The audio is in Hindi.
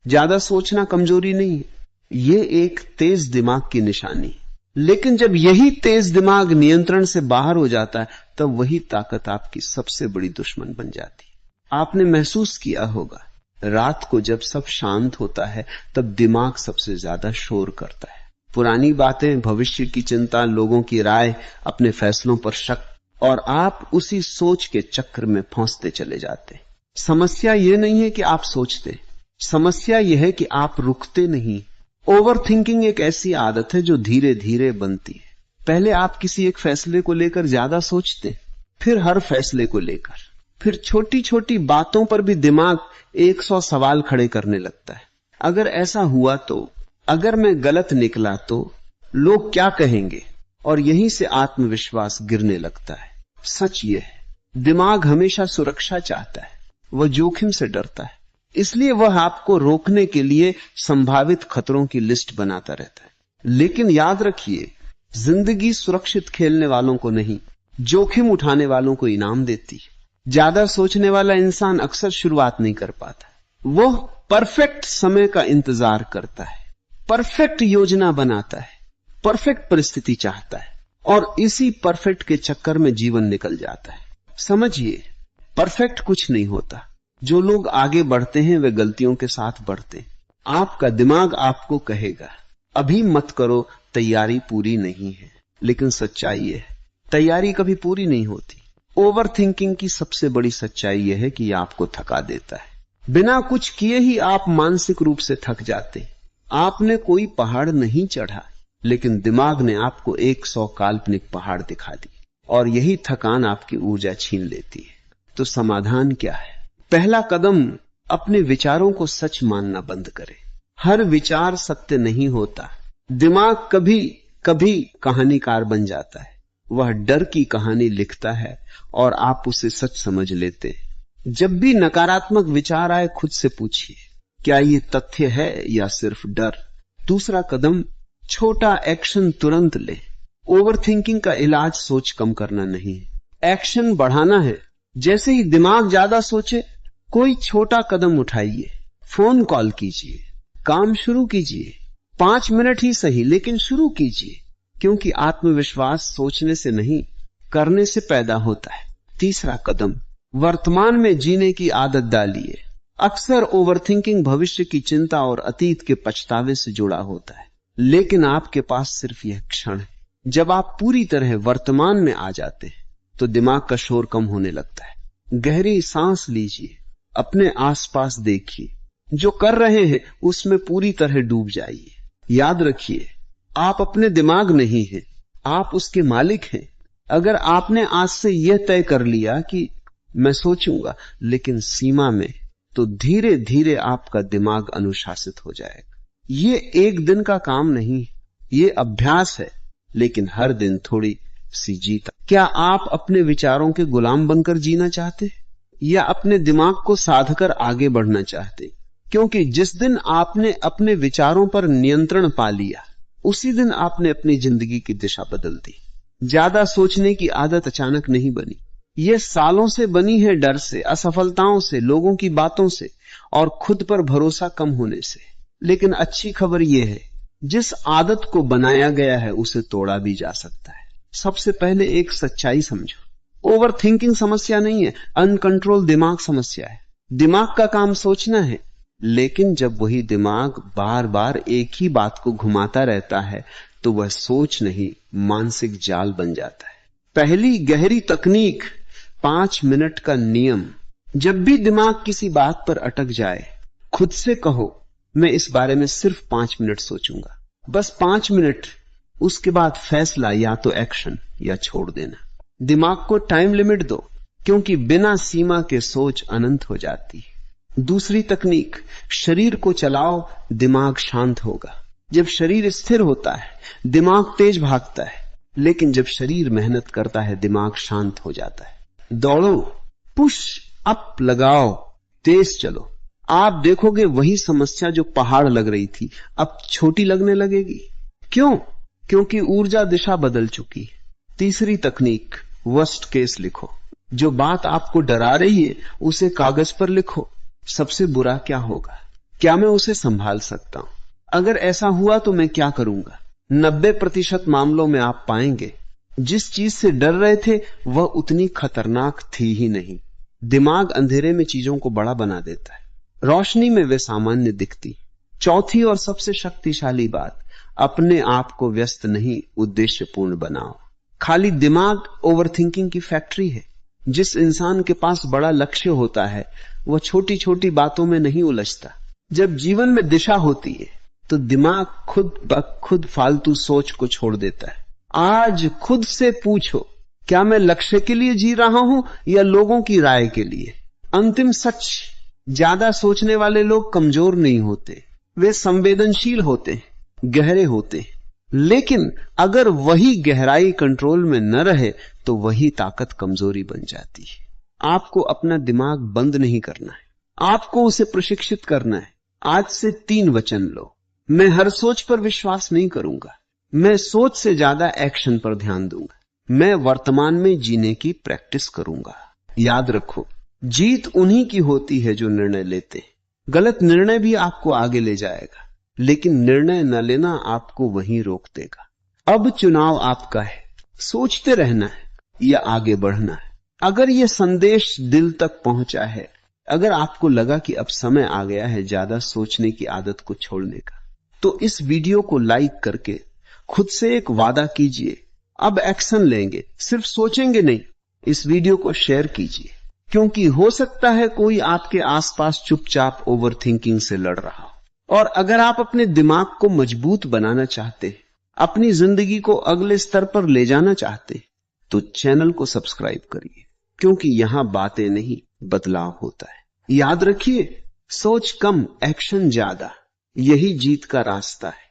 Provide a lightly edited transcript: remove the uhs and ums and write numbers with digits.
ज्यादा सोचना कमजोरी नहीं है, ये एक तेज दिमाग की निशानी। लेकिन जब यही तेज दिमाग नियंत्रण से बाहर हो जाता है, तब वही ताकत आपकी सबसे बड़ी दुश्मन बन जाती है। आपने महसूस किया होगा, रात को जब सब शांत होता है तब दिमाग सबसे ज्यादा शोर करता है। पुरानी बातें, भविष्य की चिंता, लोगों की राय, अपने फैसलों पर शक, और आप उसी सोच के चक्र में फंसते चले जाते। समस्या यह नहीं है कि आप सोचते, समस्या यह है कि आप रुकते नहीं। ओवर थिंकिंग एक ऐसी आदत है जो धीरे धीरे बनती है। पहले आप किसी एक फैसले को लेकर ज्यादा सोचते, फिर हर फैसले को लेकर, फिर छोटी छोटी बातों पर भी दिमाग 100 सवाल खड़े करने लगता है। अगर ऐसा हुआ तो, अगर मैं गलत निकला तो लोग क्या कहेंगे, और यहीं से आत्मविश्वास गिरने लगता है। सच ये है, दिमाग हमेशा सुरक्षा चाहता है, वह जोखिम से डरता है, इसलिए वह आपको रोकने के लिए संभावित खतरों की लिस्ट बनाता रहता है। लेकिन याद रखिए, जिंदगी सुरक्षित खेलने वालों को नहीं, जोखिम उठाने वालों को इनाम देती है। ज्यादा सोचने वाला इंसान अक्सर शुरुआत नहीं कर पाता। वह परफेक्ट समय का इंतजार करता है, परफेक्ट योजना बनाता है, परफेक्ट परिस्थिति चाहता है, और इसी परफेक्ट के चक्कर में जीवन निकल जाता है। समझिए, परफेक्ट कुछ नहीं होता। जो लोग आगे बढ़ते हैं वे गलतियों के साथ बढ़ते हैं। आपका दिमाग आपको कहेगा अभी मत करो, तैयारी पूरी नहीं है। लेकिन सच्चाई है, तैयारी कभी पूरी नहीं होती। ओवर थिंकिंग की सबसे बड़ी सच्चाई यह है कि यह आपको थका देता है। बिना कुछ किए ही आप मानसिक रूप से थक जाते। आपने कोई पहाड़ नहीं चढ़ा, लेकिन दिमाग ने आपको 100 काल्पनिक पहाड़ दिखा दी, और यही थकान आपकी ऊर्जा छीन लेती है। तो समाधान क्या है? पहला कदम, अपने विचारों को सच मानना बंद करें। हर विचार सत्य नहीं होता। दिमाग कभी कभी कहानीकार बन जाता है। वह डर की कहानी लिखता है और आप उसे सच समझ लेते। जब भी नकारात्मक विचार आए, खुद से पूछिए, क्या ये तथ्य है या सिर्फ डर? दूसरा कदम, छोटा एक्शन तुरंत ले। ओवर थिंकिंग का इलाज सोच कम करना नहीं है, एक्शन बढ़ाना है। जैसे ही दिमाग ज्यादा सोचे, कोई छोटा कदम उठाइए, फोन कॉल कीजिए, काम शुरू कीजिए। 5 मिनट ही सही, लेकिन शुरू कीजिए, क्योंकि आत्मविश्वास सोचने से नहीं, करने से पैदा होता है। तीसरा कदम, वर्तमान में जीने की आदत डालिए। अक्सर ओवरथिंकिंग भविष्य की चिंता और अतीत के पछतावे से जुड़ा होता है, लेकिन आपके पास सिर्फ यह क्षण है। जब आप पूरी तरह वर्तमान में आ जाते हैं तो दिमाग का शोर कम होने लगता है। गहरी सांस लीजिए, अपने आसपास देखिए, जो कर रहे हैं उसमें पूरी तरह डूब जाइए। याद रखिए, आप अपने दिमाग नहीं हैं, आप उसके मालिक हैं। अगर आपने आज से यह तय कर लिया कि मैं सोचूंगा लेकिन सीमा में, तो धीरे धीरे आपका दिमाग अनुशासित हो जाएगा। ये एक दिन का काम नहीं, ये अभ्यास है, लेकिन हर दिन थोड़ी सी जीत। क्या आप अपने विचारों के गुलाम बनकर जीना चाहते या अपने दिमाग को साधकर आगे बढ़ना चाहते? क्योंकि जिस दिन आपने अपने विचारों पर नियंत्रण पा लिया, उसी दिन आपने अपनी जिंदगी की दिशा बदल दी। ज्यादा सोचने की आदत अचानक नहीं बनी, यह सालों से बनी है, डर से, असफलताओं से, लोगों की बातों से और खुद पर भरोसा कम होने से। लेकिन अच्छी खबर यह है, जिस आदत को बनाया गया है उसे तोड़ा भी जा सकता है। सबसे पहले एक सच्चाई समझो, ओवर थिंकिंग समस्या नहीं है, अनकंट्रोल दिमाग समस्या है। दिमाग का काम सोचना है, लेकिन जब वही दिमाग बार बार एक ही बात को घुमाता रहता है तो वह सोच नहीं, मानसिक जाल बन जाता है। पहली गहरी तकनीक, 5 मिनट का नियम। जब भी दिमाग किसी बात पर अटक जाए, खुद से कहो, मैं इस बारे में सिर्फ 5 मिनट सोचूंगा, बस 5 मिनट। उसके बाद फैसला, या तो एक्शन या छोड़ देना। दिमाग को टाइम लिमिट दो, क्योंकि बिना सीमा के सोच अनंत हो जाती है। दूसरी तकनीक, शरीर को चलाओ, दिमाग शांत होगा। जब शरीर स्थिर होता है, दिमाग तेज भागता है, लेकिन जब शरीर मेहनत करता है, दिमाग शांत हो जाता है। दौड़ो, पुश अप लगाओ, तेज चलो। आप देखोगे वही समस्या जो पहाड़ लग रही थी अब छोटी लगने लगेगी। क्यों? क्योंकि ऊर्जा दिशा बदल चुकी है। तीसरी तकनीक, वर्स्ट केस लिखो। जो बात आपको डरा रही है उसे कागज पर लिखो। सबसे बुरा क्या होगा? क्या मैं उसे संभाल सकता हूं? अगर ऐसा हुआ तो मैं क्या करूंगा? 90% मामलों में आप पाएंगे जिस चीज से डर रहे थे वह उतनी खतरनाक थी ही नहीं। दिमाग अंधेरे में चीजों को बड़ा बना देता है, रोशनी में वे सामान्य दिखती। चौथी और सबसे शक्तिशाली बात, अपने आप को व्यस्त नहीं, उद्देश्यपूर्ण बनाओ। खाली दिमाग ओवरथिंकिंग की फैक्ट्री है। जिस इंसान के पास बड़ा लक्ष्य होता है वह छोटी छोटी बातों में नहीं उलझता। जब जीवन में दिशा होती है तो दिमाग खुद ब खुद फालतू सोच को छोड़ देता है। आज खुद से पूछो, क्या मैं लक्ष्य के लिए जी रहा हूं या लोगों की राय के लिए? अंतिम सच, ज्यादा सोचने वाले लोग कमजोर नहीं होते, वे संवेदनशील होते, गहरे होते। लेकिन अगर वही गहराई कंट्रोल में न रहे तो वही ताकत कमजोरी बन जाती है। आपको अपना दिमाग बंद नहीं करना है, आपको उसे प्रशिक्षित करना है। आज से 3 वचन लो। मैं हर सोच पर विश्वास नहीं करूंगा, मैं सोच से ज्यादा एक्शन पर ध्यान दूंगा, मैं वर्तमान में जीने की प्रैक्टिस करूंगा। याद रखो, जीत उन्हीं की होती है जो निर्णय लेते हैं। गलत निर्णय भी आपको आगे ले जाएगा, लेकिन निर्णय न लेना आपको वहीं रोक देगा। अब चुनाव आपका है, सोचते रहना है या आगे बढ़ना है। अगर यह संदेश दिल तक पहुंचा है, अगर आपको लगा कि अब समय आ गया है ज्यादा सोचने की आदत को छोड़ने का, तो इस वीडियो को लाइक करके खुद से एक वादा कीजिए, अब एक्शन लेंगे, सिर्फ सोचेंगे नहीं। इस वीडियो को शेयर कीजिए, क्योंकि हो सकता है कोई आपके आसपास चुपचाप ओवरथिंकिंग से लड़ रहा हो। और अगर आप अपने दिमाग को मजबूत बनाना चाहते, अपनी जिंदगी को अगले स्तर पर ले जाना चाहते, तो चैनल को सब्सक्राइब करिए, क्योंकि यहां बातें नहीं, बदलाव होता है। याद रखिए, सोच कम, एक्शन ज्यादा, यही जीत का रास्ता है।